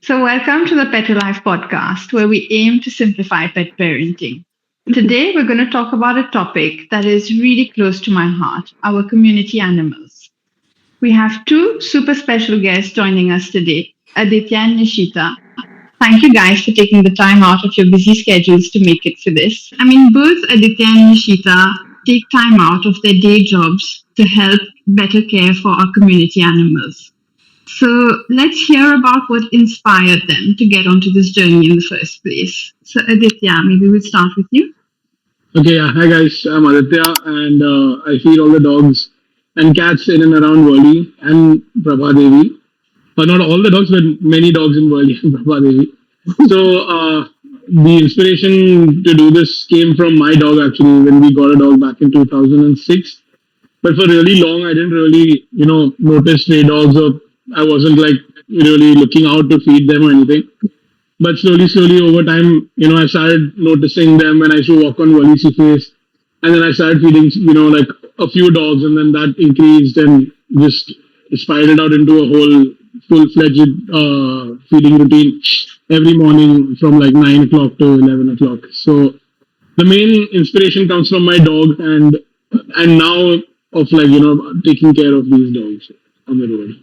Welcome to the Pet Life podcast, where we aim to simplify pet parenting. Today, we're going to talk about a topic that is really close to my heart, our community animals. We have two super special guests joining us today, Aditya and Nishita. Thank you guys for taking the time out of your busy schedules to make it for this. Both Aditya and Nishita take time out of their day jobs to help better care for our community animals. So let's hear about what inspired them to get onto this journey in the first place. So Aditya, maybe we'll start with you. Okay, yeah. Hi guys, I'm Aditya and I feed all the dogs and cats in and around Worli and Prabhadevi. Not all the dogs, but many dogs in Worli and Prabhadevi. So the inspiration to do this came from my dog actually when we got a dog back in 2006. But for really long, I didn't really, notice stray dogs or I wasn't like really looking out to feed them or anything. But slowly over time, I started noticing them when I used to walk on Wali face. And then I started feeding, like a few dogs and then that increased and just spiraled out into a whole full-fledged feeding routine every morning from like 9 o'clock to 11 o'clock. So the main inspiration comes from my dog and now of like, taking care of these dogs on the road.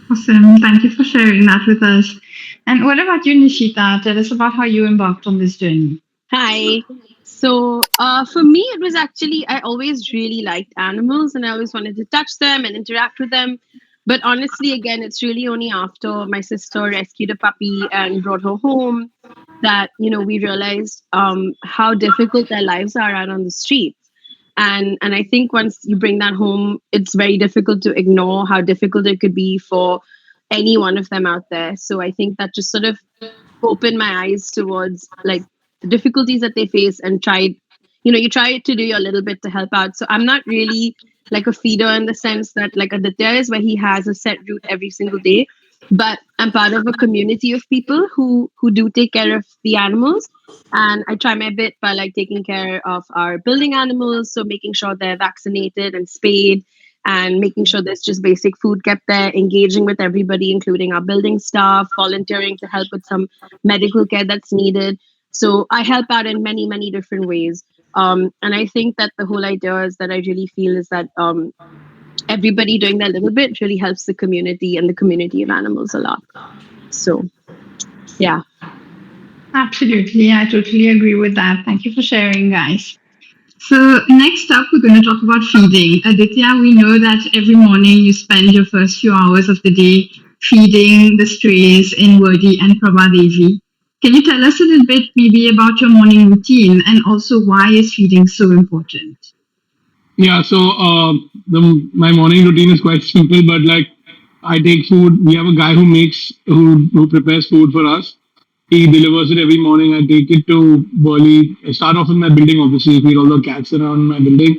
Awesome. Thank you for sharing that with us. And what about you, Nishita? Tell us about how you embarked on this journey. Hi. So for me, it was actually, I always really liked animals and I always wanted to touch them and interact with them. But honestly, again, it's really only after my sister rescued a puppy and brought her home that, we realized how difficult their lives are out on the streets. And I think once you bring that home, it's very difficult to ignore how difficult it could be for any one of them out there. So I think that just sort of opened my eyes towards like the difficulties that they face and you try to do your little bit to help out. So I'm not really like a feeder in the sense that like Aditya is, where he has a set route every single day. But I'm part of a community of people who do take care of the animals, and I try my bit by like taking care of our building animals, so making sure they're vaccinated and spayed, and making sure there's just basic food kept there, engaging with everybody, including our building staff, volunteering to help with some medical care that's needed. So I help out in many different ways, and I think that the whole idea is that I really feel is that everybody doing that little bit really helps the community and the community of animals a lot. So, yeah. Absolutely. I totally agree with that. Thank you for sharing, guys. So, next up, we're going to talk about feeding. Aditya, we know that every morning you spend your first few hours of the day feeding the strays in Verdi and Prabhadevi. Can you tell us a little bit maybe about your morning routine and also why is feeding so important? Yeah, so my morning routine is quite simple, but like I take food. We have a guy who prepares food for us. He delivers it every morning. I take it to Burley. I start off in my building, obviously, feed all the cats around my building.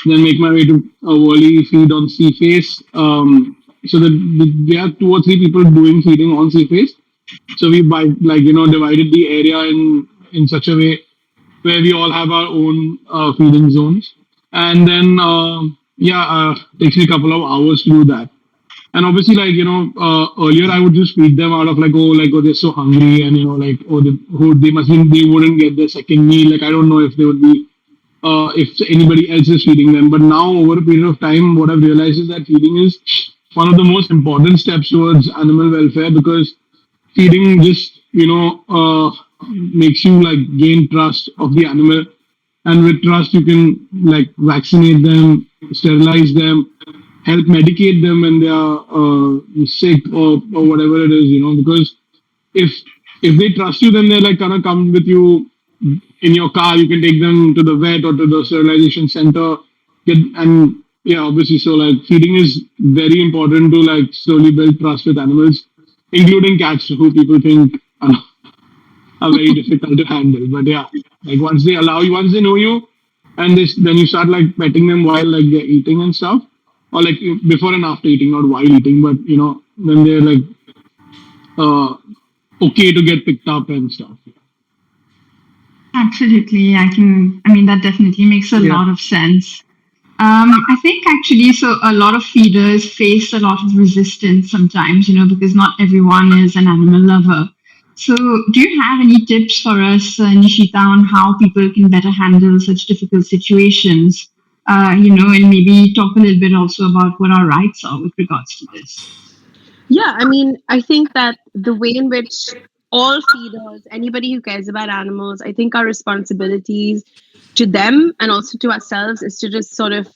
Then make my way to Burley, feed on sea face. So that there are two or three people doing feeding on sea face. So we divided the area in such a way where we all have our own feeding zones. And then takes me a couple of hours to do that. And obviously, earlier I would just feed them out of oh, they're so hungry, and they wouldn't get their second meal. Like I don't know if they would be, if anybody else is feeding them. But now, over a period of time, what I've realized is that feeding is one of the most important steps towards animal welfare, because feeding just makes you like gain trust of the animal, and with trust you can like vaccinate them, sterilize them, help medicate them when they are sick or whatever it is, because if they trust you, then they're like gonna come with you in your car. You can take them to the vet or to the sterilization center. Obviously, so like feeding is very important to like slowly build trust with animals, including cats, who people think are very difficult to handle. But yeah, like once they allow you, once they know you, and then you start like petting them while like they're eating and stuff, or like before and after eating, not while eating, but when they're like okay to get picked up and stuff. Absolutely. That definitely makes a lot of sense. I think actually, so a lot of feeders face a lot of resistance sometimes, because not everyone is an animal lover. So, do you have any tips for us, Nishita, on how people can better handle such difficult situations? And maybe talk a little bit also about what our rights are with regards to this. Yeah, I mean, I think that the way in which all feeders, anybody who cares about animals, I think our responsibilities to them and also to ourselves is to just sort of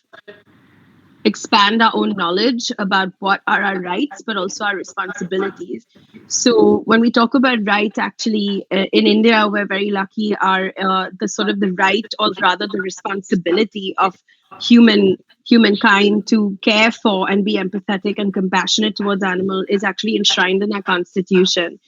expand our own knowledge about what are our rights, but also our responsibilities. So when we talk about rights, actually, in India, we're very lucky. Our the sort of the right, or rather the responsibility of humankind to care for and be empathetic and compassionate towards animal is actually enshrined in our constitution.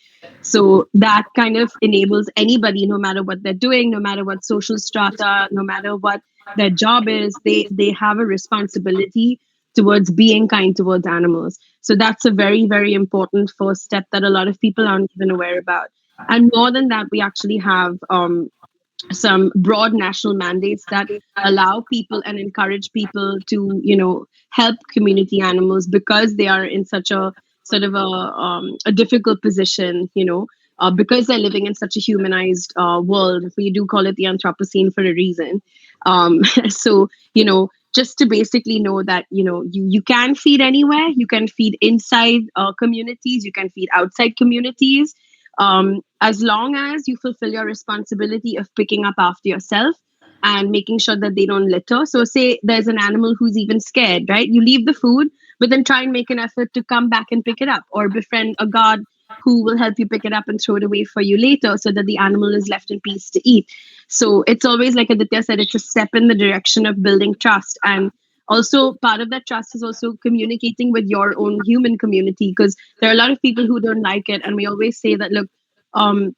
So that kind of enables anybody, no matter what they're doing, no matter what social strata, no matter what their job is, they have a responsibility towards being kind towards animals. So that's a very, very important first step that a lot of people aren't even aware about. And more than that, we actually have some broad national mandates that allow people and encourage people to help community animals because they are in such a sort of a difficult position, because they're living in such a humanized world. We do call it the anthropocene for a reason. So just to basically know that you can feed anywhere, you can feed inside communities, you can feed outside communities, as long as you fulfill your responsibility of picking up after yourself and making sure that they don't litter. So, say there's an animal who's even scared, right? You leave the food, but then try and make an effort to come back and pick it up, or befriend a guard who will help you pick it up and throw it away for you later so that the animal is left in peace to eat. So, it's always like Aditya said, it's a step in the direction of building trust. And also, part of that trust is also communicating with your own human community, because there are a lot of people who don't like it. And we always say that, look, um,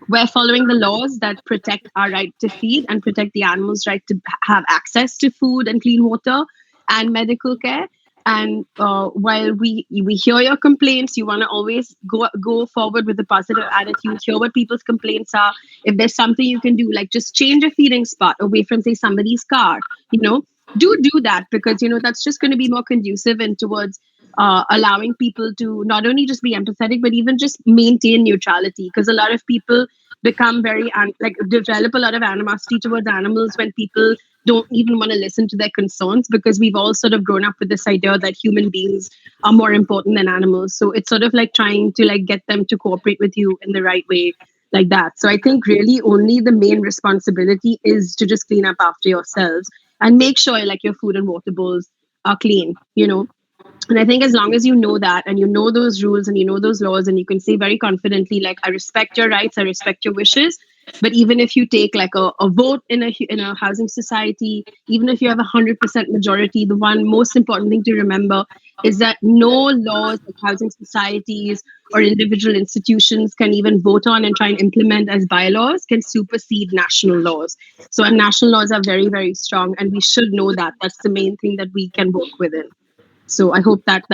we're following the laws that protect our right to feed and protect the animals' right to have access to food and clean water and medical care. And while we hear your complaints, you want to always go forward with a positive attitude. Hear what people's complaints are. If there's something you can do, like just change a feeding spot away from, say, somebody's car, you know, do that, because that's just going to be more conducive and towards allowing people to not only just be empathetic but even just maintain neutrality, because a lot of people become very like develop a lot of animosity towards animals when people don't even want to listen to their concerns, because we've all sort of grown up with this idea that human beings are more important than animals. So it's sort of like trying to like get them to cooperate with you in the right way, like that. So I think really only the main responsibility is to just clean up after yourselves and make sure like your food and water bowls are clean. And I think as long as you know that and you know those rules and you know those laws, and you can say very confidently, like, I respect your rights, I respect your wishes. But even if you take like a vote in a housing society, even if you have 100% majority, the one most important thing to remember is that no laws like housing societies or individual institutions can even vote on and try and implement as bylaws can supersede national laws. So our national laws are very, very strong, and we should know that. That's the main thing that we can work within. So I hope that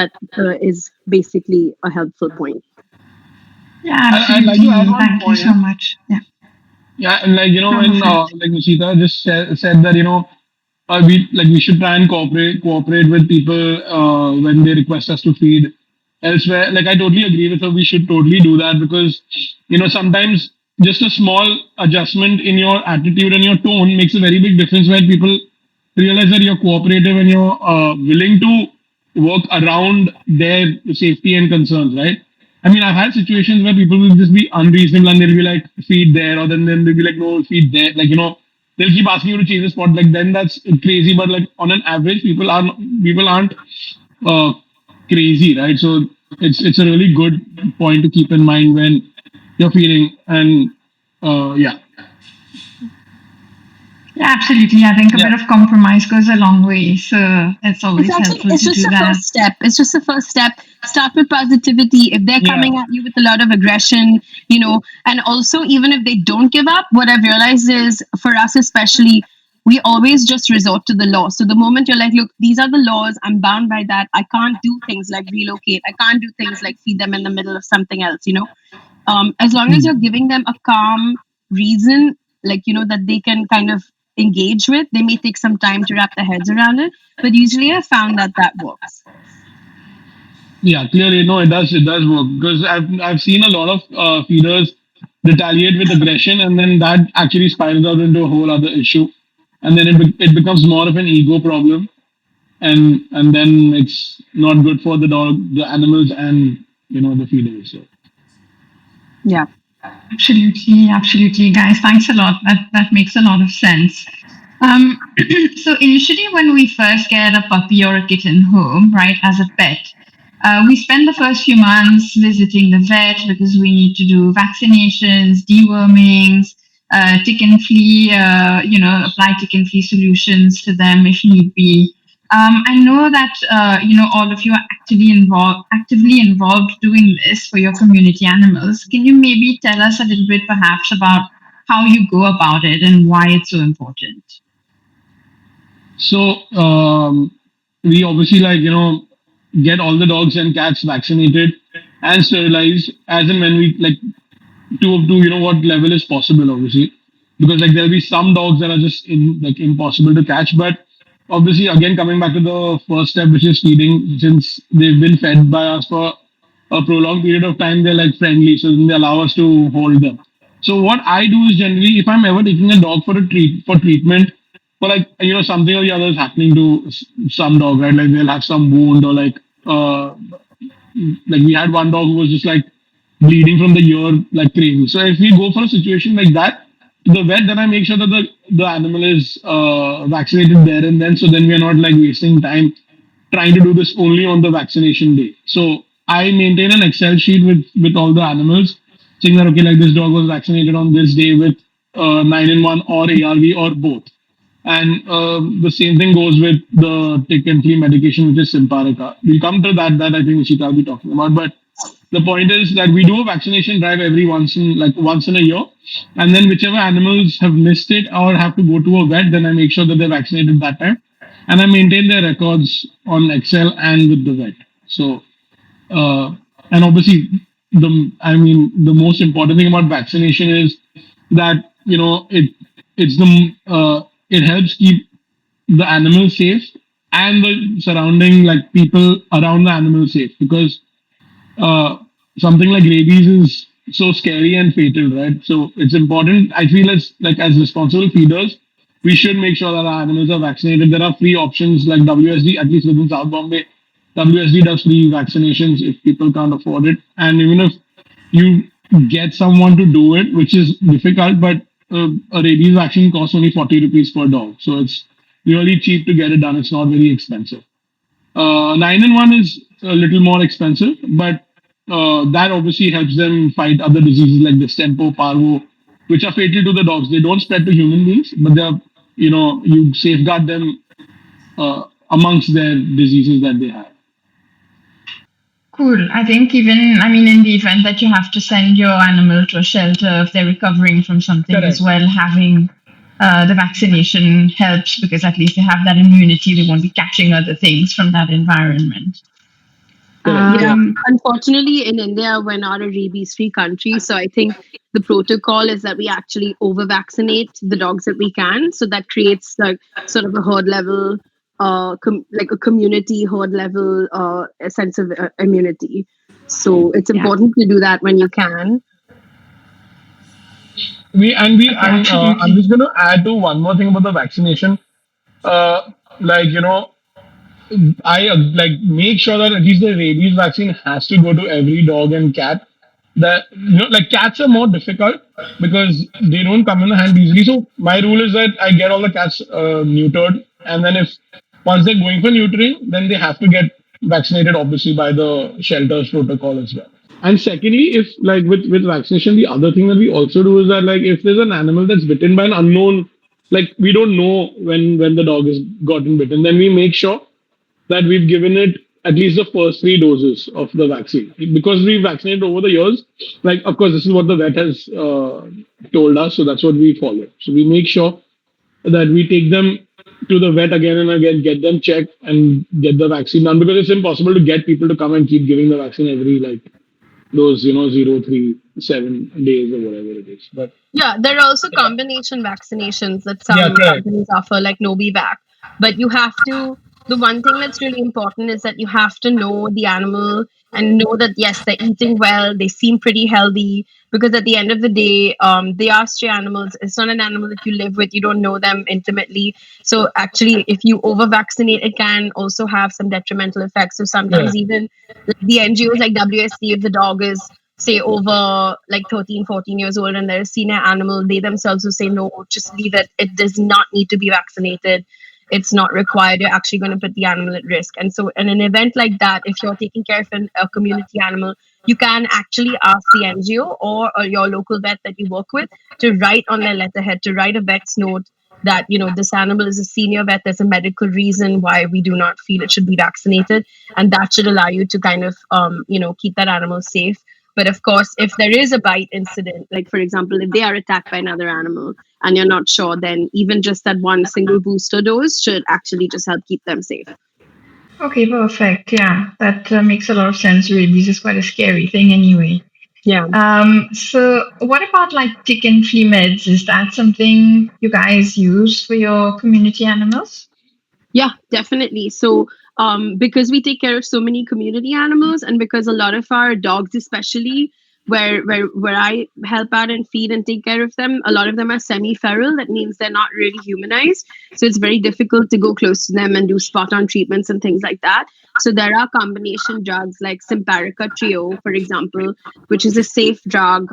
is basically a helpful point. Yeah, I'd like to add absolutely. one Thank you point. so much. Yeah, Yeah, and no, go when for it. like Nishita just said that we should try and cooperate with people when they request us to feed elsewhere. Like I totally agree with her. We should totally do that because sometimes just a small adjustment in your attitude and your tone makes a very big difference where people realize that you're cooperative and you're willing to work around their safety and concerns, right? I mean, I've had situations where people will just be unreasonable and they'll be like, feed there, or then they'll be like, no, feed there. Like, they'll keep asking you to change the spot. Like, then that's crazy. But like on an average, people aren't uh, crazy, right? So it's a really good point to keep in mind when you're feeding. And yeah, Yeah, absolutely. I think a yeah, bit of compromise goes a long way. So it's It's always actually helpful it's to just do the that. first step. It's just the first step. Start with positivity. If they're yeah. coming at you with a lot of aggression, and also even if they don't give up, what I've realized is for us especially, we always just resort to the law. So the moment you're like, look, these are the laws, I'm bound by that. I can't do things like relocate. I can't do things like feed them in the middle of something else. As long as you're giving them a calm reason, like that they can kind of engage with. They may take some time to wrap their heads around it, but usually I found that that works. Yeah, clearly, no, it does work because I've seen a lot of feeders retaliate with aggression, and then that actually spirals out into a whole other issue, and then it becomes more of an ego problem, and then it's not good for the dog, the animals, and the feeders. So Yeah. Absolutely, absolutely, guys. Thanks a lot. That makes a lot of sense. So initially, when we first get a puppy or a kitten home, right, as a pet, we spend the first few months visiting the vet because we need to do vaccinations, dewormings, tick and flea, apply tick and flea solutions to them if need be. I know that all of you are actively involved doing this for your community animals. Can you maybe tell us a little bit, perhaps, about how you go about it and why it's so important? So we obviously get all the dogs and cats vaccinated and sterilized as and when we to what level is possible, obviously, because there'll be some dogs that are just impossible to catch. But obviously, again, coming back to the first step, which is feeding, since they've been fed by us for a prolonged period of time, they're friendly, so then they allow us to hold them. So what I do is generally, if I'm ever taking a dog for treatment, for something or the other is happening to some dog, right? Like they'll have some wound, or we had one dog who was just bleeding from the ear like crazy. So if we go for a situation like that to the vet, then I make sure that the animal is vaccinated there and then. So then we are not wasting time trying to do this only on the vaccination day. So I maintain an Excel sheet with all the animals, saying that okay, this dog was vaccinated on this day with 9-in-1 or ARV or both. And the same thing goes with the tick and flea medication, which is Simparica. We'll come to that I think Nishita will be talking about. But the point is that we do a vaccination drive every once in a year, and then whichever animals have missed it or have to go to a vet, then I make sure that they're vaccinated that time, and I maintain their records on Excel and with the vet. So, and obviously, the most important thing about vaccination is that it helps keep the animal safe and the surrounding people around the animal safe, because uh, something like rabies is so scary and fatal, right? So it's important. I feel as responsible feeders, we should make sure that our animals are vaccinated. There are free options like WSD, at least within South Bombay. WSD does free vaccinations if people can't afford it, and even if you get someone to do it, which is difficult, but a rabies vaccine costs only 40 rupees per dog, so it's really cheap to get it done. It's not very expensive. 9-in-1 is a little more expensive, but that obviously helps them fight other diseases like distemper, parvo, which are fatal to the dogs. They don't spread to human beings, but they're, you safeguard them amongst their diseases that they have. Cool. I think in the event that you have to send your animal to a shelter, if they're recovering from something as Correct. well, having the vaccination helps because at least they have that immunity. They won't be catching other things from that environment. Correct. Yeah, Um, unfortunately, in India, we're not a rabies-free country. So I think the protocol is that we actually over-vaccinate the dogs that we can. So that creates sort of a herd level, like a community herd level, a sense of immunity. So it's yeah. important to do that when you can. Okay, I'm absolutely. just going to add to one more thing about the vaccination. Uh, like you know, I make sure that at least the rabies vaccine has to go to every dog and cat. That cats are more difficult because they don't come in the hand easily. So my rule is that I get all the cats neutered, and then if once they're going for neutering, then they have to get vaccinated, obviously by the shelters protocol as well. And secondly, if with vaccination, the other thing that we also do is that if there's an animal that's bitten by an unknown, we don't know when the dog has gotten bitten, then we make sure that we've given it at least the first 3 doses of the vaccine, because we vaccinated over the years. Of course, this is what the vet has told us, so that's what we follow. So we make sure that we take them to the vet again and again, get them checked and get the vaccine done, because it's impossible to get people to come and keep giving the vaccine every those 0, 3, 7 days or whatever it is. But Yeah, there are also combination vaccinations that yeah, some correct. companies offer, like Novivac. But you have to, the one thing that's really important is that you have to know the animal and know that, yes, they're eating well, they seem pretty healthy, because at the end of the day, they are stray animals. It's not an animal that you live with, you don't know them intimately. So actually, if you over vaccinate, it can also have some detrimental effects. So Yeah, sometimes even the NGOs like WSC, if the dog is say over like 13, 14 years old and they're a senior animal, they themselves will say no, just leave it, it does not need to be vaccinated, it's not required, you're actually going to put the animal at risk. And so in an event like that, if you're taking care of a community animal, you can actually ask the NGO or your local vet that you work with to write on their letterhead, to write a vet's note that this animal is a senior vet, there's a medical reason why we do not feel it should be vaccinated, and that should allow you to kind of keep that animal safe. But of course, if there is a bite incident, like for example, if they are attacked by another animal and you're not sure, then even just that one single booster dose should actually just help keep them safe. Okay, perfect. Yeah, that makes a lot of sense. Rabies is quite a scary thing anyway. Yeah. So what about like tick and flea meds? Is that something you guys use for your community animals? Yeah, definitely. So, because we take care of so many community animals, and because a lot of our dogs, especially where I help out and feed and take care of them, a lot of them are semi-feral. That means they're not really humanized. So it's very difficult to go close to them and do spot-on treatments and things like that. So there are combination drugs like Simparica Trio, for example, which is a safe drug.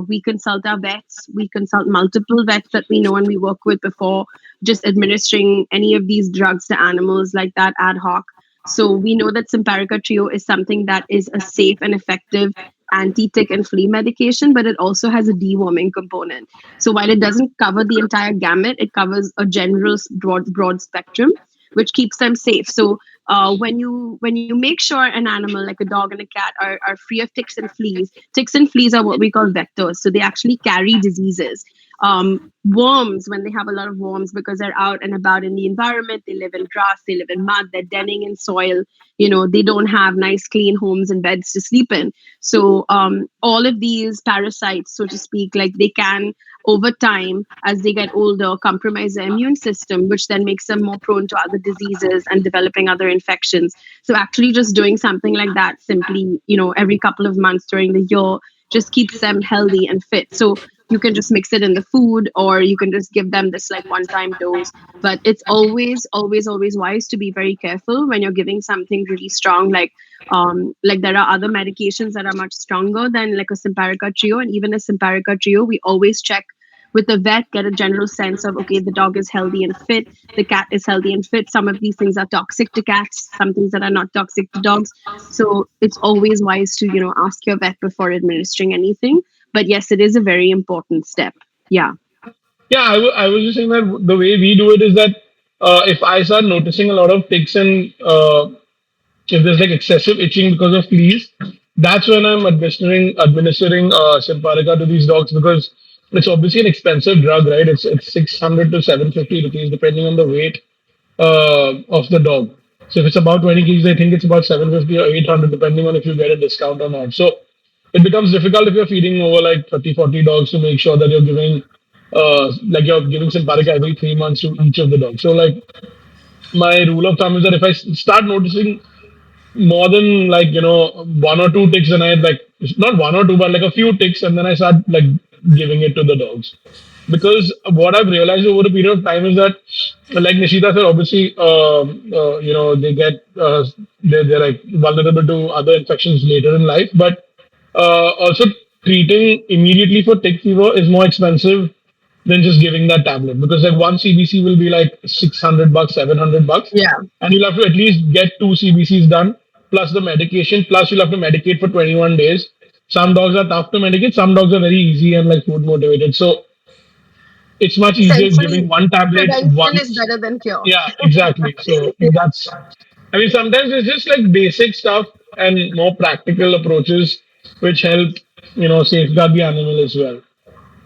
We consult our vets. We consult multiple vets that we know and we work with before just administering any of these drugs to animals like that ad hoc. So we know that Simparica Trio is something that is a safe and effective anti-tick and flea medication, but it also has a deworming component. So while it doesn't cover the entire gamut, it covers a general broad spectrum, which keeps them safe. So when you make sure an animal like a dog and a cat are free of ticks and fleas are what we call vectors. So they actually carry diseases. Worms, when they have a lot of worms because they're out and about in the environment, they live in grass, they live in mud, they're denning in soil, they don't have nice clean homes and beds to sleep in. So all of these parasites, so to speak, like they can over time as they get older compromise the immune system, which then makes them more prone to other diseases and developing other infections. So actually just doing something like that simply, every couple of months during the year just keeps them healthy and fit. So you can just mix it in the food or you can just give them this like one time dose. But it's always always always wise to be very careful when you're giving something really strong, like there are other medications that are much stronger than like a Simparica Trio. And even a Simparica Trio, we always check with the vet, get a general sense of, okay, the dog is healthy and fit, the cat is healthy and fit. Some of these things are toxic to cats, some things that are not toxic to dogs. So it's always wise to ask your vet before administering anything. But yes, it is a very important step. Yeah. yeah. I was just saying that the way we do it is that if I start noticing a lot of ticks and if there's like excessive itching because of fleas, that's when I'm administering Simparica to these dogs because it's obviously an expensive drug, right? It's 600 to 750 rupees depending on the weight of the dog. So if it's about 20 kgs, I think it's about 750 or 800 depending on if you get a discount or not. So it becomes difficult if you're feeding over like 30, 40 dogs to make sure that you're giving Simparica every 3 months to each of the dogs. So like my rule of thumb is that if I start noticing more than like one or two ticks, and I like not one or two but like a few ticks, and then I start like giving it to the dogs because what I've realized over a period of time is that like Nishita said, obviously they get they're like vulnerable to other infections later in life, but also treating immediately for tick fever is more expensive than just giving that tablet because like one CBC will be like $600, $700, Yeah. and you'll have to at least get two CBCs done plus the medication. Plus you'll have to medicate for 21 days. Some dogs are tough to medicate. Some dogs are very easy and like food motivated. So it's much easier Essentially, giving one tablet prevention is once. better than cure. Yeah, exactly. So that's. I mean, sometimes it's just like basic stuff and more practical approaches which help safeguard the animal as well.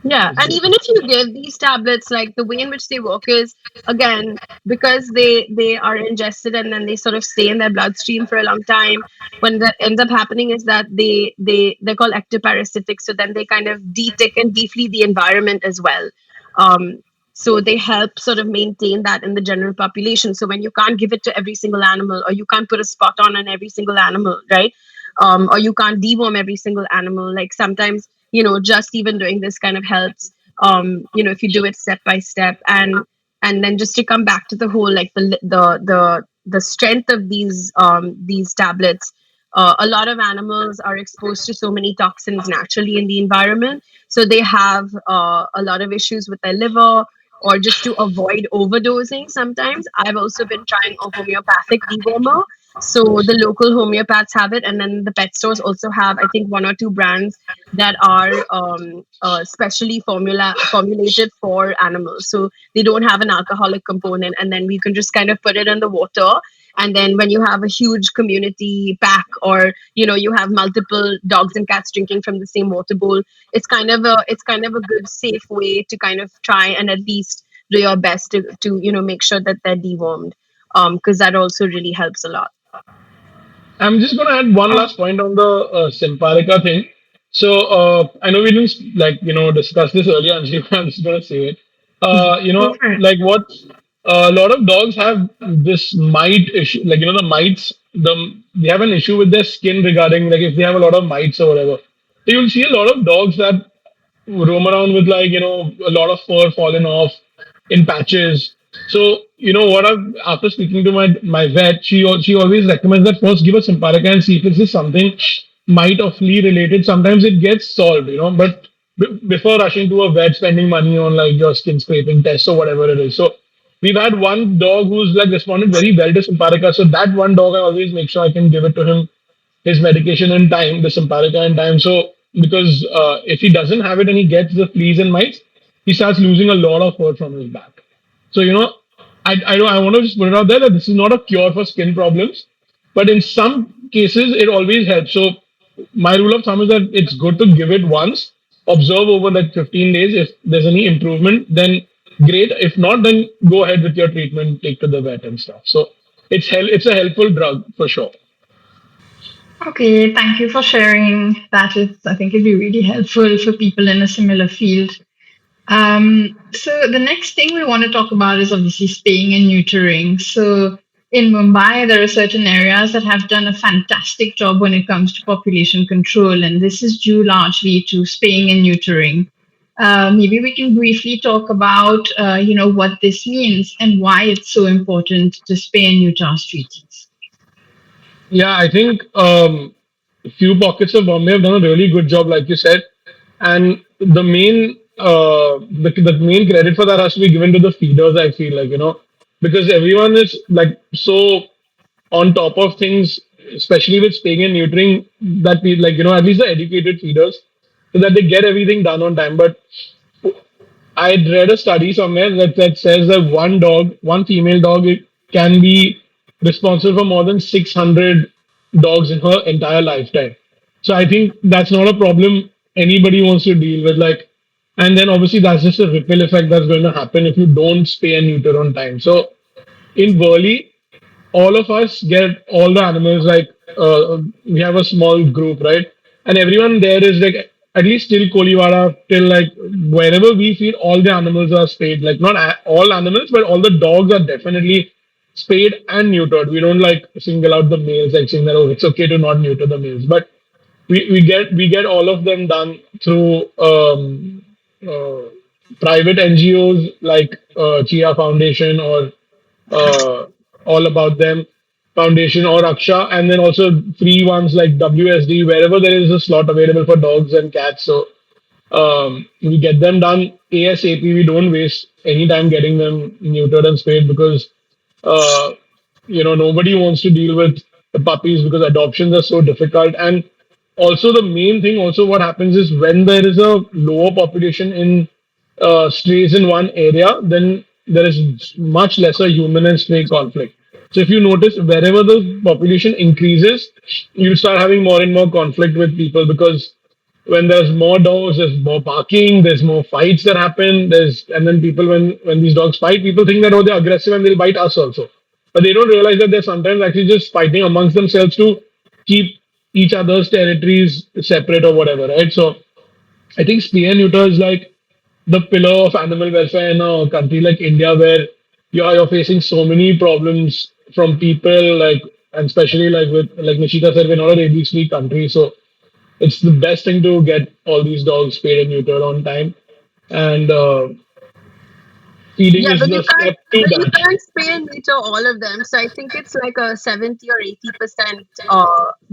Yeah, and even if you give these tablets, like the way in which they work is, again, because they are ingested and then they sort of stay in their bloodstream for a long time. When that ends up happening is that they're called ectoparasitic, so then they kind of de-tick and deflea the environment as well. Um, so they help sort of maintain that in the general population. So when you can't give it to every single animal, or you can't put a spot on every single animal, right? Or you can't deworm every single animal. Like sometimes, just even doing this kind of helps. If you do it step by step, and then just to come back to the whole, like the strength of these tablets. A lot of animals are exposed to so many toxins naturally in the environment, so they have a lot of issues with their liver, or just to avoid overdosing. Sometimes I've also been trying a homeopathic dewormer. So the local homeopaths have it, and then the pet stores also have, I think, one or two brands that are specially formulated for animals. So they don't have an alcoholic component, and then we can just kind of put it in the water. And then when you have a huge community pack, or you have multiple dogs and cats drinking from the same water bowl, it's kind of a good safe way to kind of try and at least do your best to make sure that they're dewormed, because that also really helps a lot. I'm just going to add one last point on the Simparica thing. So I know we didn't discuss this earlier, Anjali, but I'm just going to say it. Go for it. Like what a lot of dogs have this mite issue. Like the mites, they have an issue with their skin regarding like if they have a lot of mites or whatever. So you'll see a lot of dogs that roam around with a lot of fur falling off in patches. So what I've after speaking to my vet, she always recommends that first give a Simparica and see if this is something might or flea related. Sometimes it gets solved, but before rushing to a vet, spending money on like your skin scraping tests or whatever it is. So we've had one dog who's like responded very well to Simparica. So that one dog I always make sure I can give it to him his medication in time, the Simparica in time. So because if he doesn't have it and he gets the fleas and mites, he starts losing a lot of fur from his back. So I want to just put it out there that this is not a cure for skin problems, but in some cases it always helps. So my rule of thumb is that it's good to give it once, observe over like 15 days. If there's any improvement, then great. If not, then go ahead with your treatment, take to the vet and stuff. So it's a helpful drug for sure. Okay, thank you for sharing that. I think it'd be really helpful for people in a similar field. So the next thing we want to talk about is obviously spaying and neutering. So in Mumbai, there are certain areas that have done a fantastic job when it comes to population control, and this is due largely to spaying and neutering. Maybe we can briefly talk about, what this means and why it's so important to spay and neuter our streets. Yeah, I think a few pockets of Bombay have done a really good job, like you said, and the main credit for that has to be given to the feeders. I feel like because everyone is like so on top of things, especially with spaying and neutering, that we like at least the educated feeders, so that they get everything done on time. But I read a study somewhere that says that one female dog, it can be responsible for more than 600 dogs in her entire lifetime. So I think that's not a problem anybody wants to deal with. Like, and then obviously that's just a ripple effect that's going to happen if you don't spay and neuter on time. So in Burley, all of us get all the animals like we have a small group, right? And everyone there is like at least till Koliwada, till like wherever we feel all the animals are spayed. Like not all animals, but all the dogs are definitely spayed and neutered. We don't like single out the males, like saying that, oh, it's okay to not neuter the males, but we get all of them done through uh, private NGOs like Chia Foundation or uh, All About Them Foundation or Aksha, and then also free ones like WSD, wherever there is a slot available for dogs and cats. So we get them done ASAP. We don't waste any time getting them neutered and spayed because uh, nobody wants to deal with the puppies because adoptions are so difficult. And also the main thing, also what happens is when there is a lower population in strays in one area, then there is much lesser human and stray conflict. So if you notice, wherever the population increases, you start having more and more conflict with people because when there's more dogs, there's more barking, there's more fights that happen. And then people when these dogs fight, people think that oh they're aggressive and they'll bite us also, but they don't realize that they're sometimes actually just fighting amongst themselves to keep each other's territories separate or whatever, right? So I think spay and neuter is like the pillar of animal welfare in a country like India, where you're facing so many problems from people, like, and especially like with like Nishita said, we're not a rabies-free country, so it's the best thing to get all these dogs spayed and neutered on time, and feeding Yeah, is the step to but you that. can't spay and neuter all of them. So I think it's like a 70 or 80%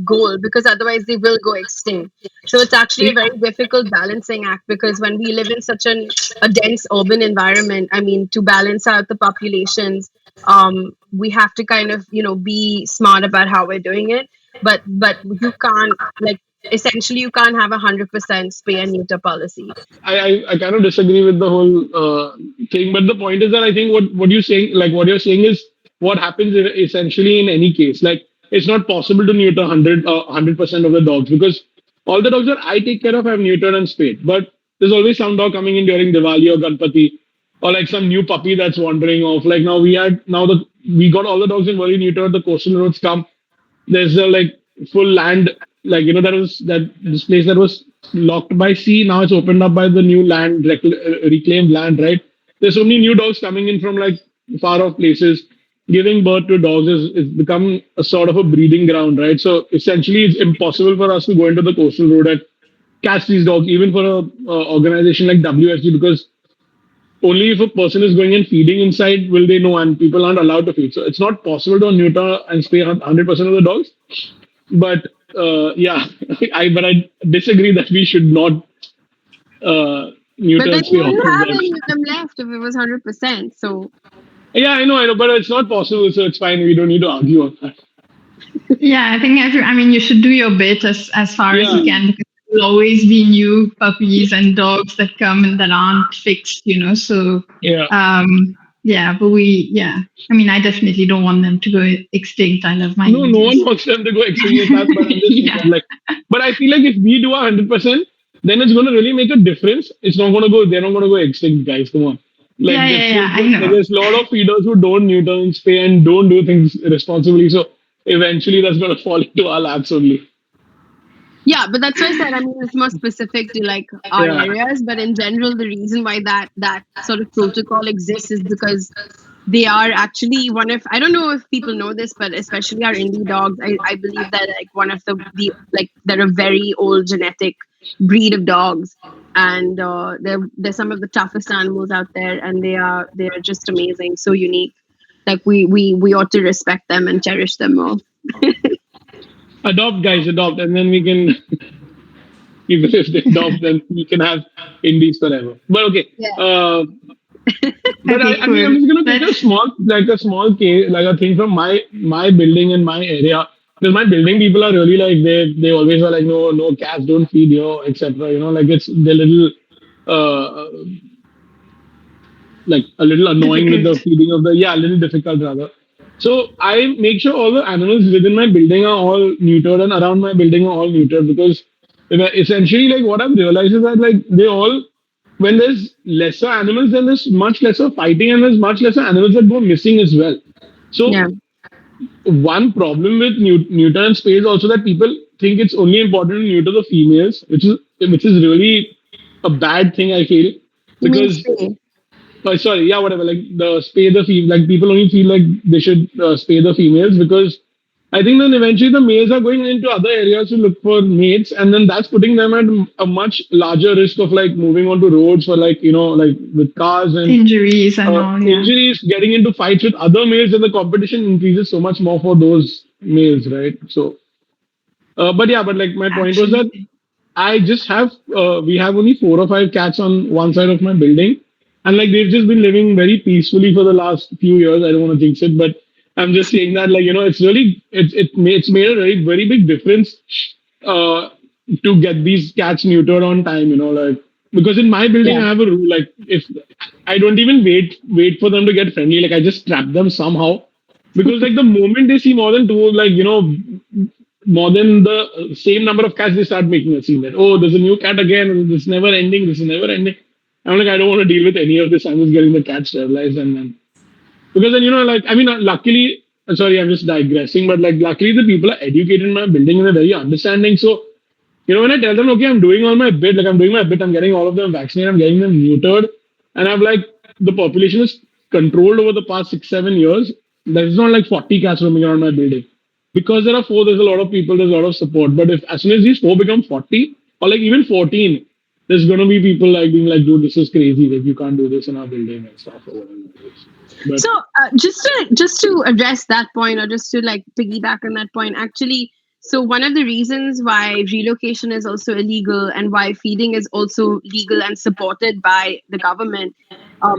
goal, because otherwise they will go extinct. So it's actually a very difficult balancing act, because when we live in such a dense urban environment, I mean, to balance out the populations, we have to kind of, be smart about how we're doing it. But you can't, like, essentially you can't have 100% spay and neuter policy. I kind of disagree with the whole thing, but the point is that I think what you're saying is what happens essentially in any case. Like it's not possible to neuter 100% of the dogs, because all the dogs that I take care of have neutered and spayed. But there's always some dog coming in during Diwali or Ganpati, or like some new puppy that's wandering off. Like now we got all the dogs in very neutered. The coastal roads come, there's a like full land, like that was that this place that was locked by sea, now it's opened up by the new reclaimed land, right? There's so many new dogs coming in from like far off places. Giving birth to dogs is become a sort of a breeding ground, right? So essentially it's impossible for us to go into the coastal road and catch these dogs, even for a organization like WSG, because only if a person is going and feeding inside will they know, and people aren't allowed to feed. So it's not possible to neuter and spay 100% of the dogs. But yeah, I disagree that we should not But neuter then and you spay all wouldn't of have them. any of them left if it was 100%. So Yeah, I know, but it's not possible, so it's fine. We don't need to argue on that. Yeah, I think I mean you should do your bit as far as you Yeah, can, because there will always be new puppies and dogs that come and that aren't fixed. So yeah. yeah, but I mean I definitely don't want them to go extinct. I love my No one Indies. wants them to go extinct with that, but I'm just saying Yeah. that, like, but I feel like if we do 100%, then it's going to really make a difference. It's not going to go, they're not going to go extinct, guys. Come on. Like, Yeah, yeah, it's yeah. just, I know. there's a lot of feeders who don't neuter and spay and don't do things responsibly. So eventually that's going to fall into our laps only. yeah, but that's why I said, I mean, it's more specific to like our Yeah. areas. But in general, the reason why that sort of protocol exists is because they are actually one of, I don't know if people know this, but especially our indie dogs, I believe that like one of the like they're a very old genetic breed of dogs, and they're some of the toughest animals out there, and they are just amazing, so unique. Like we ought to respect them and cherish them more. Adopt, guys, adopt. And then we can, even if they adopt, then we can have indies forever. But okay. Yeah. But Okay, I mean, I'm cool. just gonna take Let's a small case, like a thing from my building and my area. Because my building people are really like they always are like no cats don't feed here, etc. Like it's they're little uh like a little annoying with the difficult. feeding of the yeah a little difficult rather. So I make sure all the animals within my building are all neutered and around my building are all neutered, because essentially like what I've realized is that like they all, when there's lesser animals, then there's much lesser fighting and there's much lesser animals that go missing as well. So Yeah. one problem with neuter and spay is also that people think it's only important to neuter the females, which is really a bad thing, I feel, You mean because stay? sorry, yeah, whatever. Like the spay the female, like people only feel like they should spay the females, because I think then eventually the males are going into other areas to look for mates, and then that's putting them at a much larger risk of like moving onto roads for like like with cars and Injuries and all, yeah. injuries, getting into fights with other males, and the competition increases so much more for those males, right? So, but yeah, but like my point was that Absolutely. I just we have only 4 or 5 cats on one side of my building. And like they've just been living very peacefully for the last few years. I don't want to jinx it, but I'm just saying that like, it's really, it's made a very big difference, uh, to get these cats neutered on time, like, because in my building, Yeah. I have a rule, like if I don't even wait for them to get friendly, like I just trap them somehow, because like the moment they see more than two, like, more than the same number of cats, they start making a scene that, oh, there's a new cat again, this is never ending, this is never ending. I'm like, I don't want to deal with any of this. I'm just getting the cat sterilized and then because then like I mean, luckily, sorry, I'm just digressing, but like luckily the people are educated in my building and they're very understanding. So when I tell them, okay, I'm doing all my bit, like I'm doing my bit, I'm getting all of them vaccinated, I'm getting them neutered, and I've like the population is controlled over the past 6 7 years. There's not like 40 cats roaming around my building because there are four. There's a lot of people, there's a lot of support. But if as soon as these four become 40 or like even 14, there's gonna be people like being like, dude, this is crazy. Like you can't do this in our building and stuff or whatever it is. But So just to address that point, or just to like piggyback on that point, actually, so one of the reasons why relocation is also illegal and why feeding is also legal and supported by the government,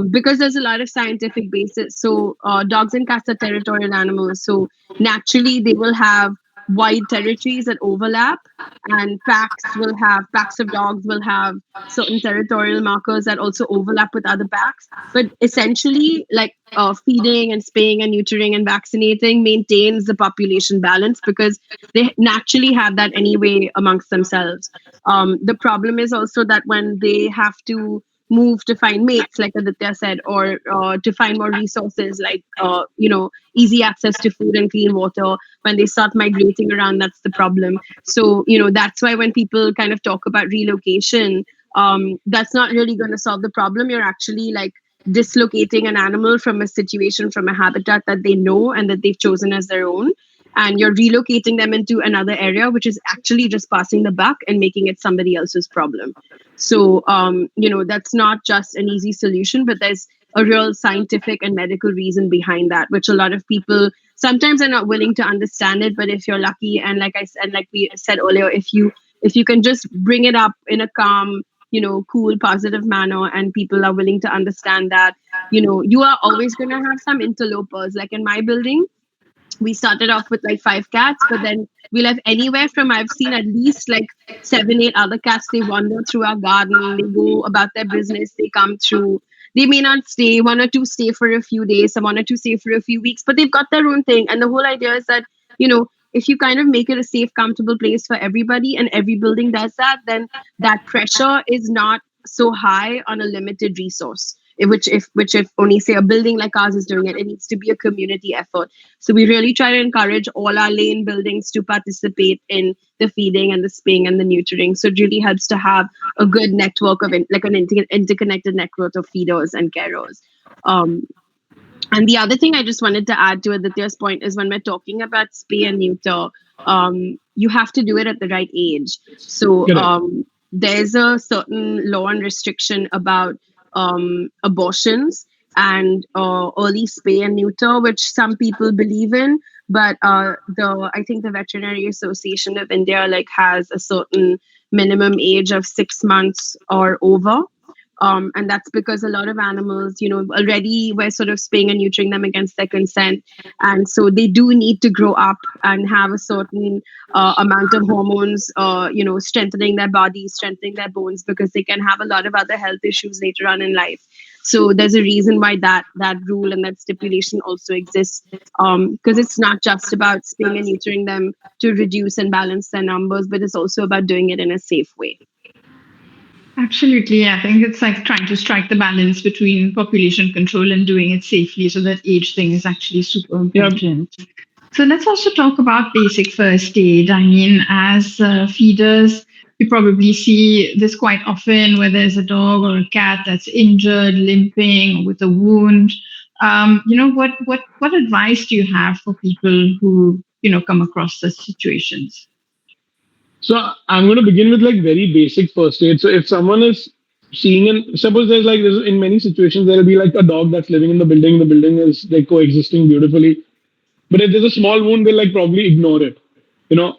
because there's a lot of scientific basis. So dogs and cats are territorial animals, so naturally they will have wide territories that overlap, and packs of dogs will have certain territorial markers that also overlap with other packs. But essentially, like feeding and spaying and neutering and vaccinating maintains the population balance because they naturally have that anyway amongst themselves. The problem is also that when they have to move to find mates, like Aditya said, or to find more resources, like easy access to food and clean water, when they start migrating around, that's the problem. So that's why when people kind of talk about relocation, that's not really going to solve the problem. You're actually like dislocating an animal from a situation, from a habitat that they know and that they've chosen as their own, and you're relocating them into another area, which is actually just passing the buck and making it somebody else's problem. So that's not just an easy solution, but there's a real scientific and medical reason behind that, which a lot of people sometimes are not willing to understand it. But if you're lucky, and like I said, like we said earlier, if you can just bring it up in a calm, cool, positive manner, and people are willing to understand that, you are always going to have some interlopers. Like in my building, we started off with like 5 cats, but then we'll have anywhere from, I've seen at least like 7 8 other cats. They wander through our garden, they go about their business, they come through, they may not stay, one or two stay for a few days, some one or two stay for a few weeks, but they've got their own thing. And the whole idea is that, if you kind of make it a safe, comfortable place for everybody, and every building does that, then that pressure is not so high on a limited resource. Which if only say a building like ours is doing it, it needs to be a community effort. So we really try to encourage all our lane buildings to participate in the feeding and the spaying and the neutering. So it really helps to have a good network of like an interconnected network of feeders and carers. Um, and the other thing I just wanted to add to Aditya's point is when we're talking about spay and neuter, you have to do it at the right age. So correct. there's a certain law and restriction about abortions and early spay and neuter, which some people believe in. But I think the Veterinary Association of India like has a certain minimum age of 6 months or over. And that's because a lot of animals, already we're sort of spaying and neutering them against their consent. And so they do need to grow up and have a certain amount of hormones, strengthening their bodies, strengthening their bones, because they can have a lot of other health issues later on in life. So there's a reason why that rule and that stipulation also exists, because it's not just about spaying and neutering them to reduce and balance their numbers, but it's also about doing it in a safe way. Absolutely. I think it's like trying to strike the balance between population control and doing it safely so that age thing is actually super Yeah. important. So let's also talk about basic first aid. I mean, as feeders, you probably see this quite often where there's a dog or a cat that's injured, limping, with a wound. What advice do you have for people who come across such situations? So I'm going to begin with like very basic first aid. So if someone is seeing and suppose there's in many situations there'll be like a dog that's living in the building is like coexisting beautifully. But if there's a small wound, they'll like probably ignore it.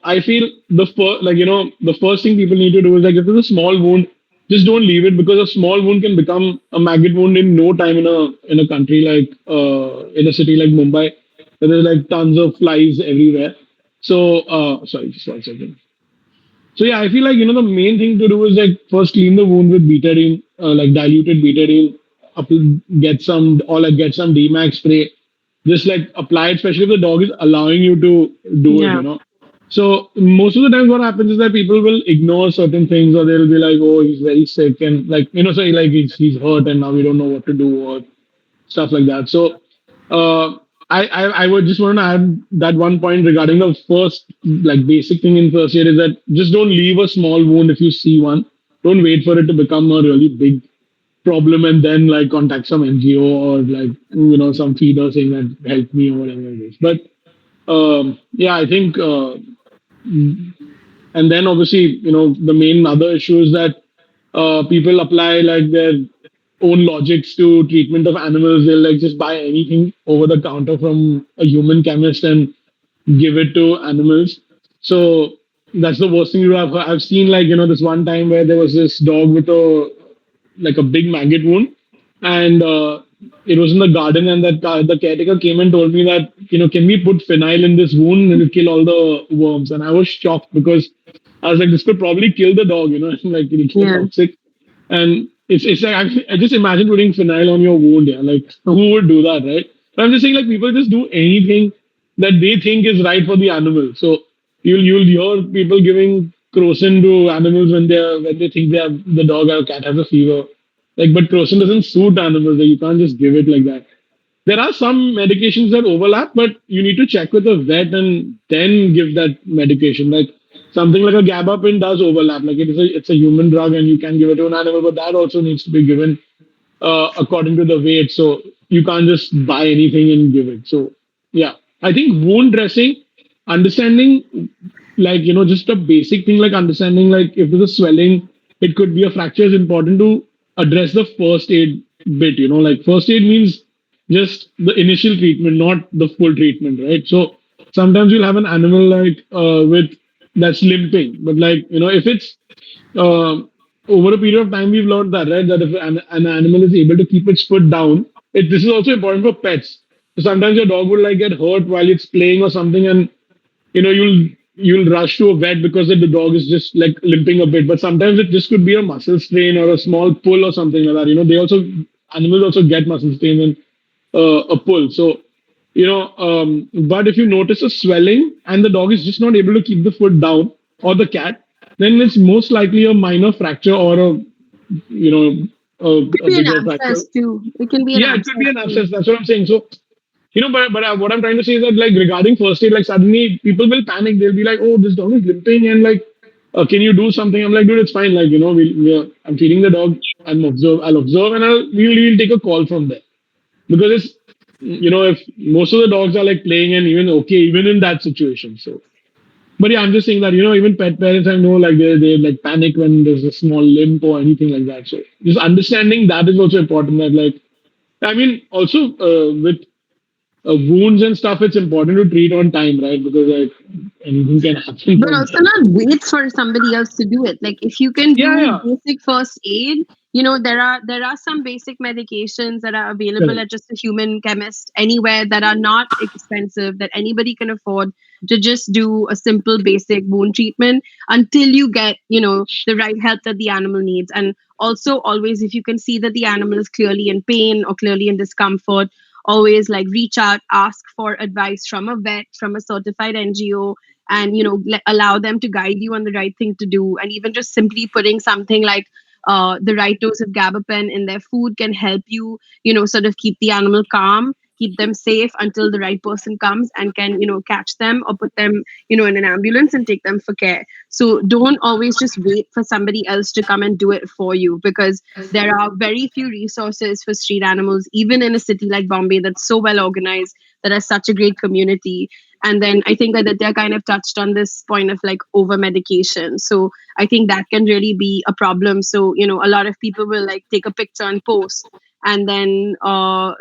I feel the first thing people need to do is like if there's a small wound, just don't leave it because a small wound can become a maggot wound in no time in a country like in a city like Mumbai, where there's like tons of flies everywhere. So sorry, just 1 second. So yeah, I feel like the main thing to do is like first clean the wound with betadine, like diluted betadine. Up, get some DMAX spray. Just like apply it, especially if the dog is allowing you to do it. Yeah. So most of the times, what happens is that people will ignore certain things, or they'll be like, "Oh, he's very sick," and like so like he's hurt, and now we don't know what to do, or stuff like that. So, uh, I would just want to add that one point regarding the first like basic thing in first aid is that just don't leave a small wound if you see one. Don't wait for it to become a really big problem and then like contact some NGO or like some feeder saying that help me or whatever it is. But yeah, I think and then obviously, the main other issue is that people apply like their own logics to treatment of animals. They'll like just buy anything over the counter from a human chemist and give it to animals. So that's the worst thing you have. I've seen like this one time where there was this dog with a big maggot wound, and it was in the garden, and the caretaker came and told me that can we put phenyl in this wound and it'll kill all the worms, and I was shocked because I was like, this could probably kill the dog, like it's Yeah. toxic. And it's like I just imagine putting phenyl on your wound, yeah. Like who would do that, right? But I'm just saying like people just do anything that they think is right for the animal. So you'll hear people giving crocin to animals when they think the dog or cat has a fever. Like, but crocin doesn't suit animals. Like, you can't just give it like that. There are some medications that overlap, but you need to check with a vet and then give that medication. Like something like a gabapentin does overlap. Like it's a human drug and you can give it to an animal, but that also needs to be given according to the weight. So you can't just buy anything and give it. So yeah, I think wound dressing, understanding just a basic thing like understanding like if there's a swelling, it could be a fracture is important to address the first aid bit. Like first aid means just the initial treatment, not the full treatment, right? So sometimes you'll have an animal like with that's limping, but like if it's uh, over a period of time, we've learned that, right? That if an animal is able to keep its foot down, this is also important for pets. So sometimes your dog will like get hurt while it's playing or something, and you'll rush to a vet because the dog is just like limping a bit. But sometimes it just could be a muscle strain or a small pull or something like that. They also animals also get muscle strain and a pull. So but if you notice a swelling and the dog is just not able to keep the foot down or the cat, then it's most likely a minor fracture or you know Could a be an bigger fracture. abscess too. It can be an Yeah, it could be abscess an too. abscess. That's what I'm saying. So but what I'm trying to say is that like regarding first aid, like suddenly people will panic. They'll be like, "Oh, this dog is limping," and like, "Can you do something?" I'm like, "Dude, it's fine. Like, I'm feeding the dog. I'll observe, and we'll take a call from there because it's if most of the dogs are like playing and even okay, even in that situation. So, but yeah, I'm just saying that even pet parents I know like they like panic when there's a small limp or anything like that. So just understanding that is also important. That like I mean also with wounds and stuff, it's important to treat on time, right? Because like anything can happen But from also there. not wait for somebody else to do it. Like if you can Yeah, do yeah, basic first aid, there are some basic medications that are available correct. at just a human chemist anywhere that are not expensive, that anybody can afford to just do a simple basic wound treatment until you get the right help that the animal needs. And also always, if you can see that the animal is clearly in pain or clearly in discomfort, always like reach out, ask for advice from a vet, from a certified NGO, and allow them to guide you on the right thing to do. And even just simply putting something like the right dose of gabapen in their food can help you sort of keep the animal calm, keep them safe until the right person comes and can catch them or put them in an ambulance and take them for care. So don't always just wait for somebody else to come and do it for you, because there are very few resources for street animals, even in a city like Bombay that's so well organized, that has such a great community. And then I think that they kind of touched on this point of like over medication. So I think that can really be a problem. So a lot of people will like take a picture and post, and then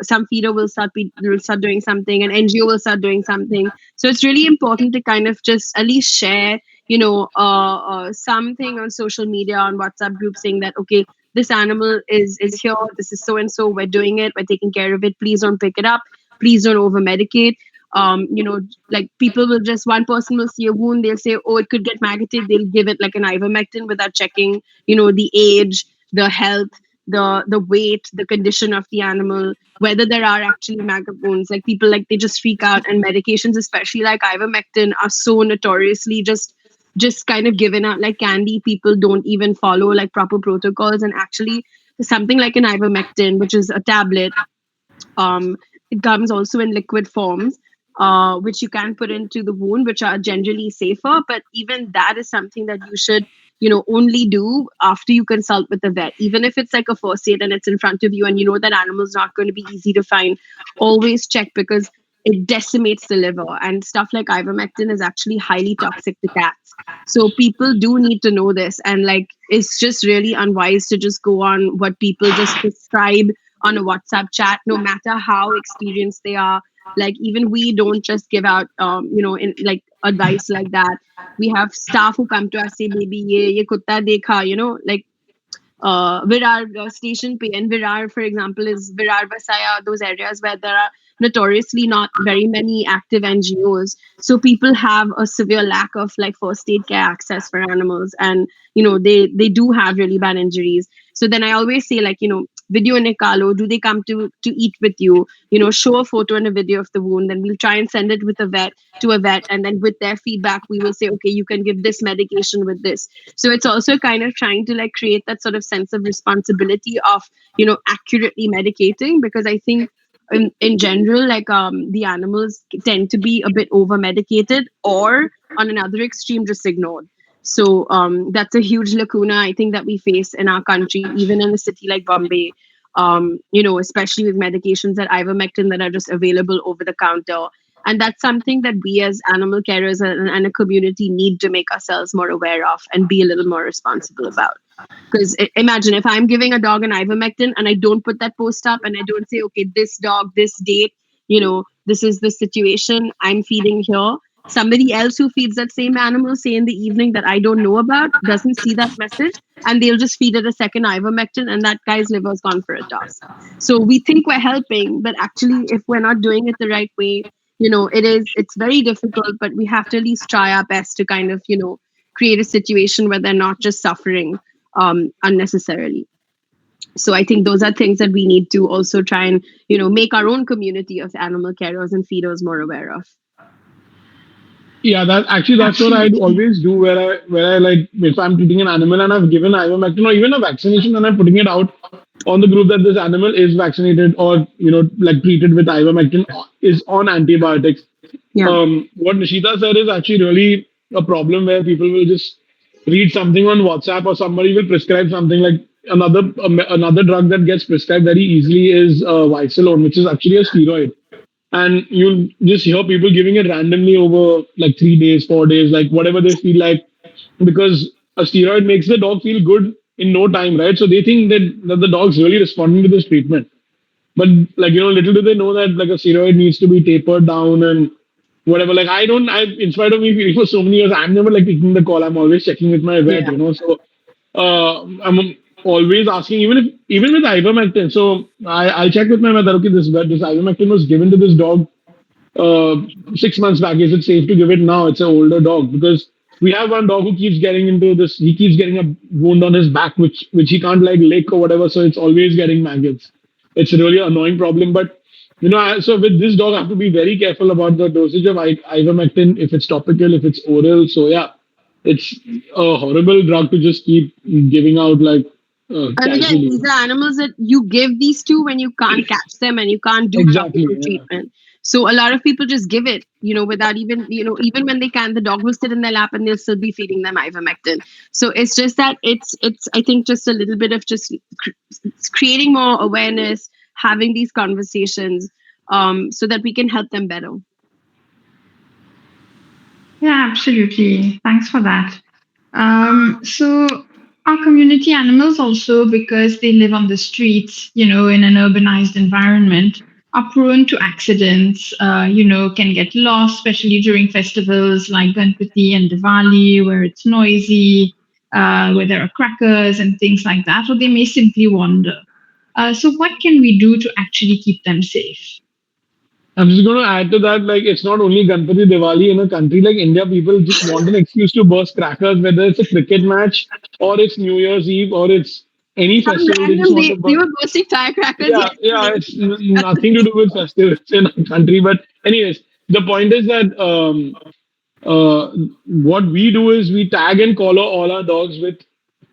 some feeder will start doing something, and NGO will start doing something. So it's really important to kind of just at least share something on social media, on WhatsApp groups, saying that okay, this animal is here, this is so and so, we're doing it, we're taking care of it, please don't pick it up, please don't over medicate. Like people will just, one person will see a wound, they'll say, oh, it could get maggoted, they'll give it like an ivermectin without checking the age, the health, the weight, the condition of the animal, whether there are actually maggot wounds. Like people, like they just freak out, and medications, especially like ivermectin, are so notoriously just kind of given out like candy. People don't even follow like proper protocols, and actually something like an ivermectin, which is a tablet, it comes also in liquid forms, which you can put into the wound, which are generally safer. But even that is something that you should, only do after you consult with the vet. Even if it's like a first aid and it's in front of you, and you know that animal's not going to be easy to find, always check, because it decimates the liver. And stuff like ivermectin is actually highly toxic to cats. So people do need to know this. And like, it's just really unwise to just go on what people just prescribe on a WhatsApp chat, no matter how experienced they are. Like even we don't just give out, in like advice like that. We have staff who come to us, say, baby, ye kutta dekha, like Virar station P and Virar, for example, is Virar Vasaya, those areas where there are notoriously not very many active NGOs. So people have a severe lack of like first aid care access for animals, and they do have really bad injuries. So then I always say, like, video nikalo, do they come to eat with you? Show a photo and a video of the wound, then we'll try and send it with a vet to a vet, and then with their feedback we will say, okay, you can give this medication with this. So it's also kind of trying to like create that sort of sense of responsibility of accurately medicating, because I think in general, like the animals tend to be a bit over medicated, or on another extreme, just ignored. So that's a huge lacuna I think that we face in our country, even in a city like Bombay. Especially with medications that ivermectin that are just available over the counter. And that's something that we as animal carers and a community need to make ourselves more aware of and be a little more responsible about. Because imagine if I'm giving a dog an ivermectin and I don't put that post up and I don't say, okay, this dog, this date, this is the situation I'm feeding here. Somebody else who feeds that same animal, say in the evening, that I don't know about, doesn't see that message, and they'll just feed it a second ivermectin, and that guy's liver's gone for a toss. So we think we're helping, but actually, if we're not doing it the right way, it's very difficult, but we have to at least try our best to kind of, create a situation where they're not just suffering unnecessarily. So I think those are things that we need to also try and, make our own community of animal carers and feeders more aware of. Yeah, that's what I'd Absolutely. always do, where I like, if I'm treating an animal and I've given ivermectin or even a vaccination, and I'm putting it out on the group that this animal is vaccinated or like treated with ivermectin, is on antibiotics. Yeah. What Nishita said is actually really a problem, where people will just read something on WhatsApp, or somebody will prescribe something like another drug that gets prescribed very easily is Vicalone, which is actually a steroid. And you'll just hear people giving it randomly over like 3 days, 4 days, like whatever they feel like, because a steroid makes the dog feel good in no time, right? So they think that the dog's really responding to this treatment. But like, little do they know that like a steroid needs to be tapered down and whatever. Like in spite of me feeling for so many years, I'm never like taking the call. I'm always checking with my vet, Yeah. So I'm always asking, even with ivermectin. So I'll check with my vet that, okay, this ivermectin was given to this dog uh, 6 months back. Is it safe to give it now? It's an older dog, because we have one dog who keeps getting into this. He keeps getting a wound on his back, which he can't like lick or whatever. So it's always getting maggots. It's a really annoying problem. But so with this dog, I have to be very careful about the dosage of ivermectin, if it's topical, if it's oral. So yeah, it's a horrible drug to just keep giving out like And again, casually. these are animals that you give these to when you can't catch them and you can't do Exactly. topical Yeah. treatment. So a lot of people just give it, without even, even when they can, the dog will sit in their lap and they'll still be feeding them ivermectin. So it's just that it's I think just a little bit of just creating more awareness, having these conversations, so that we can help them better. Yeah, absolutely. Thanks for that. So our community animals also, because they live on the streets, in an urbanized environment, are prone to accidents, can get lost, especially during festivals like Ganpati and Diwali, where it's noisy, where there are crackers and things like that, or they may simply wander. So what can we do to actually keep them safe? I'm just going to add to that, like, it's not only Ganpati Diwali. In a country like India, people just want an excuse to burst crackers, whether it's a cricket match or it's New Year's Eve or it's any Some festival, they just random want to they burn. were bursting firecrackers Yeah, yeah, yesterday. it's nothing to do with festivals in our country. But anyways, the point is that uh, what we do is we tag and collar all our dogs with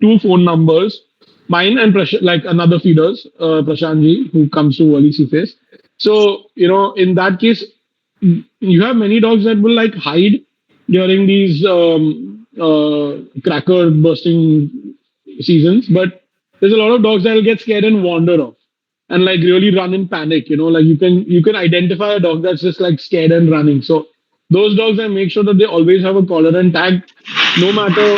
two phone numbers, mine and like another feeder's, Prashantji, who comes to early CFACE. So, in that case, you have many dogs that will like hide during these cracker bursting seasons, but there's a lot of dogs that will get scared and wander off and like really run in panic. Like you can identify a dog that's just like scared and running. So those dogs, I make sure that they always have a collar and tag, no matter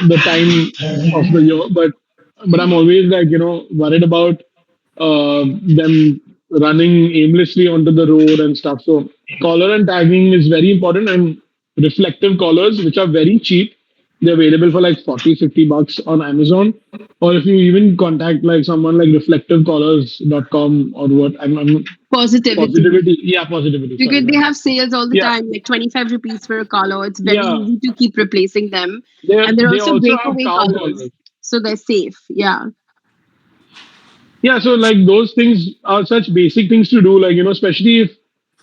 the time of the year. But I'm always like worried about them running aimlessly onto the road and stuff. So collar and tagging is very important, and reflective collars, which are very cheap. They're available for like 40-50 bucks on Amazon. Or if you even contact like someone like reflectivecollars.com or what Positivity. positivity. Yeah, positivity. Sorry, Because my they bad. have sales all the Yeah, time, like 25 rupees for a collar. It's very yeah. easy to keep replacing them. They And they're they also also have breakaway cow collars. collars. So they're safe. Yeah. Yeah, so like those things are such basic things to do, like, especially if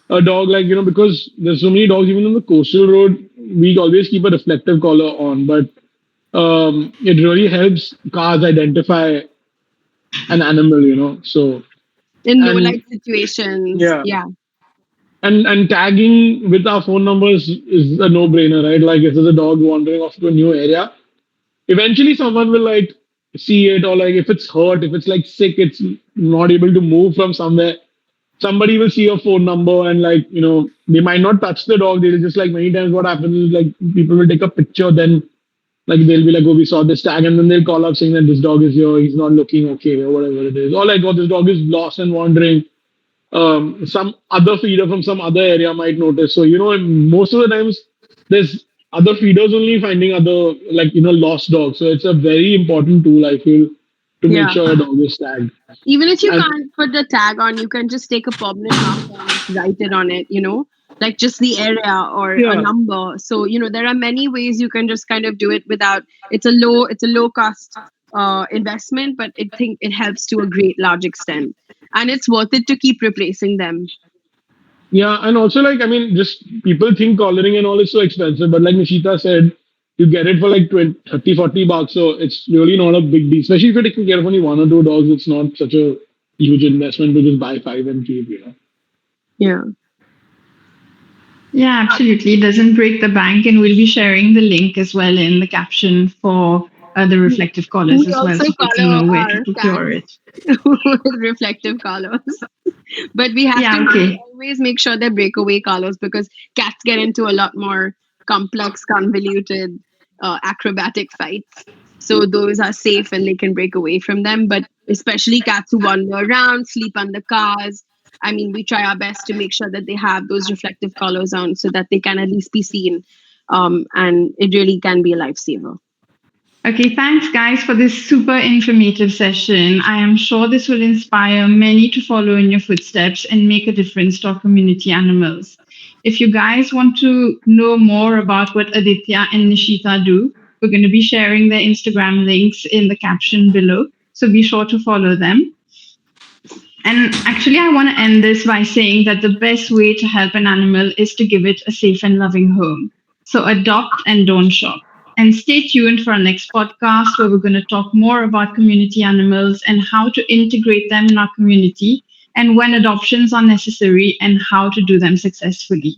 a dog, like, because there's so many dogs, even on the coastal road, we always keep a reflective collar on, but it really helps cars identify an animal, so, In low and light situations. yeah, Yeah. and tagging with our phone numbers is a no-brainer, right? Like if there's a dog wandering off to a new area, eventually someone will like see it, or like if it's hurt, if it's like sick, it's not able to move from somewhere, somebody will see your phone number, and like they might not touch the dog, they'll just, like, many times what happens is like people will take a picture, then like they'll be like, oh, we saw this tag, and then they'll call up saying that this dog is here, he's not looking okay, or whatever it is, or like, oh, this dog is lost and wandering. Some other feeder from some other area might notice. So, most of the times there's other feeders only finding other, like, lost dogs. So it's a very important tool, I feel, to make Yeah. sure a dog is tagged. Even if you And can't put the tag on, you can just take a permanent marker and just write it on it, like just the area or a yeah, number. So, there are many ways you can just kind of do it without it's a low cost investment, but it helps to a great large extent. And it's worth it to keep replacing them. yeah, and also, like, I mean, just people think collaring and all is so expensive, but like Nishita said, you get it for like 20, 30, 40 bucks. So it's really not a big deal, especially if you're taking care of only one or two dogs. It's not such a huge investment to just buy five and keep. Yeah. Yeah, absolutely. It doesn't break the bank, and we'll be sharing the link as well in the caption for the reflective collars We as well, also so people color know where to our procure cats it. with reflective colors. But we have to Yeah, okay. always make sure they're breakaway colors because cats get into a lot more complex, convoluted, acrobatic fights. So those are safe and they can break away from them. But especially cats who wander around, sleep under cars. I mean, we try our best to make sure that they have those reflective colors on so that they can at least be seen. And it really can be a lifesaver. Okay, thanks, guys, for this super informative session. I am sure this will inspire many to follow in your footsteps and make a difference to our community animals. If you guys want to know more about what Aditya and Nishita do, we're going to be sharing their Instagram links in the caption below. So be sure to follow them. And actually, I want to end this by saying that the best way to help an animal is to give it a safe and loving home. So adopt and don't shop. And stay tuned for our next podcast where we're going to talk more about community animals and how to integrate them in our community and when adoptions are necessary and how to do them successfully.